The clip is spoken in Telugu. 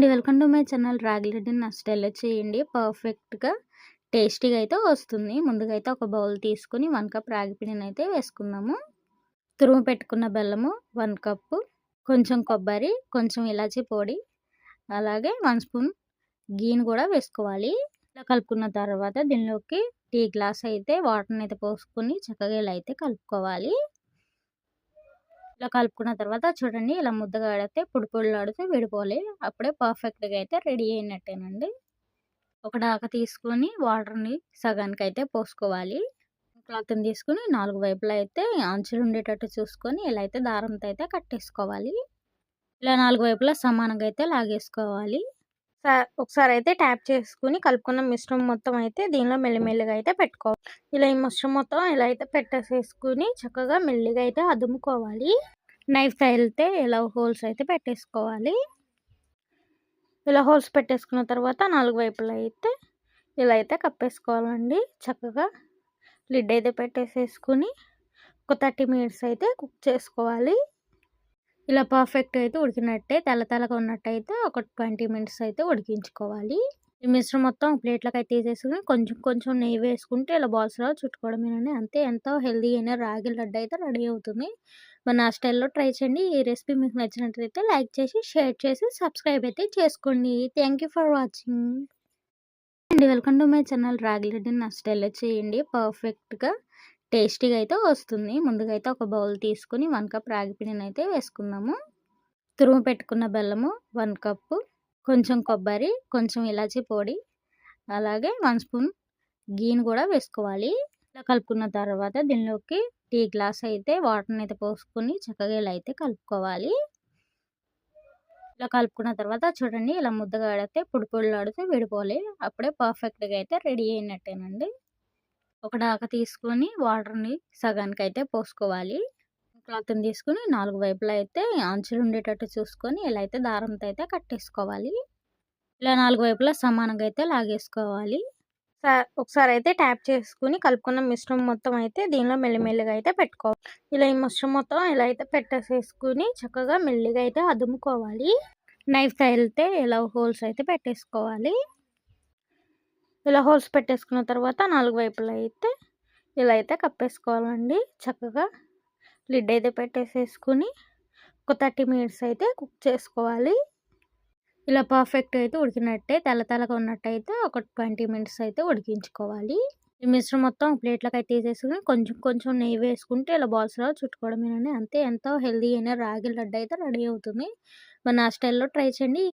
అండి. Welcome to my channel. రాగి లడ్డుని నా స్టైల్‌లో చేయండి. పర్ఫెక్ట్‌గా టేస్టీగా అయితే వస్తుంది. ముందుగా అయితే ఒక బౌల్ తీసుకొని 1 కప్ రాగి పిండిని అయితే వేసుకుందాము. తురుము పెట్టుకున్న బెల్లము 1 కప్పు, కొంచెం కొబ్బరి, కొంచెం ఇలాచీ పొడి, అలాగే 1 స్పూన్ గీని కూడా వేసుకోవాలి. ఇలా కలుపుకున్న తర్వాత దీనిలోకి టీ గ్లాస్ అయితే వాటర్‌ని అయితే పోసుకొని చక్కగా ఇలా అయితే కలుపుకోవాలి. ఇలా కలుపుకున్న తర్వాత చూడండి, ఇలా ముద్దగా ఆడితే పొడి పొడిలాడితే విడిపోవాలి. అప్పుడే పర్ఫెక్ట్‌గా అయితే రెడీ అయినట్టేనండి. ఒక దాకా తీసుకొని వాటర్‌ని సగానికైతే పోసుకోవాలి. క్లాత్‌ని తీసుకొని 4 వైపులా అయితే అంచులు ఉండేటట్టు చూసుకొని ఇలా అయితే దారంతో అయితే కట్టేసుకోవాలి. ఇలా 4 వైపులా సమానంగా అయితే లాగేసుకోవాలి. ఒకసారి అయితే ట్యాప్ చేసుకొని కలుపుకున్న మిశ్రమం మొత్తం అయితే దీనిలో మెల్లిమెల్లిగా అయితే పెట్టుకోవాలి. ఇలా ఈ మిశ్రమం మొత్తం ఇలా అయితే పెట్టేసేసుకొని చక్కగా మెల్లిగా అయితే అదుముకోవాలి. నైఫ్ తగిలితే ఇలా హోల్స్ అయితే పెట్టేసుకోవాలి. ఇలా హోల్స్ పెట్టేసుకున్న తర్వాత 4 వైపులా అయితే ఇలా అయితే కప్పేసుకోవాలండి. చక్కగా లిడ్ అయితే పెట్టేసేసుకుని ఒక 30 మినిట్స్ అయితే కుక్ చేసుకోవాలి. ఇలా పర్ఫెక్ట్ అయితే ఉడికినట్టే తెల్లగా ఉన్నట్టయితే ఒక 20 మినిట్స్ అయితే ఉడికించుకోవాలి. ఈ మిశ్రమం మొత్తం ప్లేట్లోకి అయితే తీసేసుకుని కొంచెం కొంచెం నెయ్యి వేసుకుంటే ఇలా బాల్స్‌లా చుట్టుకోవడమేనండి. అంతే, ఎంతో హెల్తీ అయిన రాగి లడ్డు అయితే రెడీ అవుతుంది. మరి నా స్టైల్‌లో ట్రై చేయండి. ఈ రెసిపీ మీకు నచ్చినట్లయితే లైక్ చేసి, షేర్ చేసి, సబ్స్క్రైబ్ అయితే చేసుకోండి. థ్యాంక్ యూ ఫర్ వాచింగ్ అండి. Welcome to my channel. రాగి లడ్డుని నా స్టైల్‌లో చేయండి. పర్ఫెక్ట్‌గా టేస్టీగా అయితే వస్తుంది. ముందుగా అయితే ఒక బౌల్ తీసుకొని 1 కప్ రాగి పిండిని అయితే వేసుకుందాము. తురుము పెట్టుకున్న బెల్లము 1 కప్పు, కొంచెం కొబ్బరి, కొంచెం ఇలాచీ పొడి, అలాగే 1 స్పూన్ గీని కూడా వేసుకోవాలి. ఇలా కలుపుకున్న తర్వాత దీనిలోకి టీ గ్లాస్ అయితే వాటర్‌ని అయితే పోసుకొని చక్కగా ఇలా అయితే కలుపుకోవాలి. ఇలా కలుపుకున్న తర్వాత చూడండి, ఇలా ముద్దగా ఆడితే పొడి పొడిలాడితే విడిపోవాలి. అప్పుడే పర్ఫెక్ట్‌గా అయితే రెడీ అయినట్టేనండి. ఒక దాకా తీసుకొని వాటర్‌ని సగానికైతే పోసుకోవాలి. క్లాత్‌ని తీసుకొని 4 వైపులా అయితే అంచులు ఉండేటట్టు చూసుకొని ఇలా అయితే దారంతో అయితే కట్టేసుకోవాలి. ఇలా 4 వైపులా సమానంగా అయితే లాగేసుకోవాలి. ఒకసారి అయితే ట్యాప్ చేసుకొని కలుపుకున్న మిశ్రమం మొత్తం అయితే దీనిలో మెల్లిమెల్లిగా అయితే పెట్టుకోవాలి. ఇలా ఈ మిశ్రమం మొత్తం ఇలా అయితే పెట్టేసేసుకుని చక్కగా మెల్లిగా అయితే అదుముకోవాలి. నైఫ్ తగిలితే ఇలా హోల్స్ అయితే పెట్టేసుకోవాలి. ఇలా హోల్స్ పెట్టేసుకున్న తర్వాత 4 వైపులా అయితే ఇలా అయితే కప్పేసుకోవాలండి. చక్కగా లిడ్ అయితే పెట్టేసేసుకుని ఒక 30 మినిట్స్ అయితే కుక్ చేసుకోవాలి. ఇలా పర్ఫెక్ట్ అయితే ఉడికినట్టే తెల్లగా ఉన్నట్టయితే ఒక 20 మినిట్స్ అయితే ఉడికించుకోవాలి. ఈ మిశ్రమం మొత్తం ప్లేట్లోకి అయితే తీసేసుకుని కొంచెం కొంచెం నెయ్యి వేసుకుంటే ఇలా బాల్స్‌లా చుట్టుకోవడమేనండి. అంతే, ఎంతో హెల్తీ అయిన రాగి లడ్డు అయితే రెడీ అవుతుంది. మరి నా స్టైల్‌లో ట్రై చేయండి.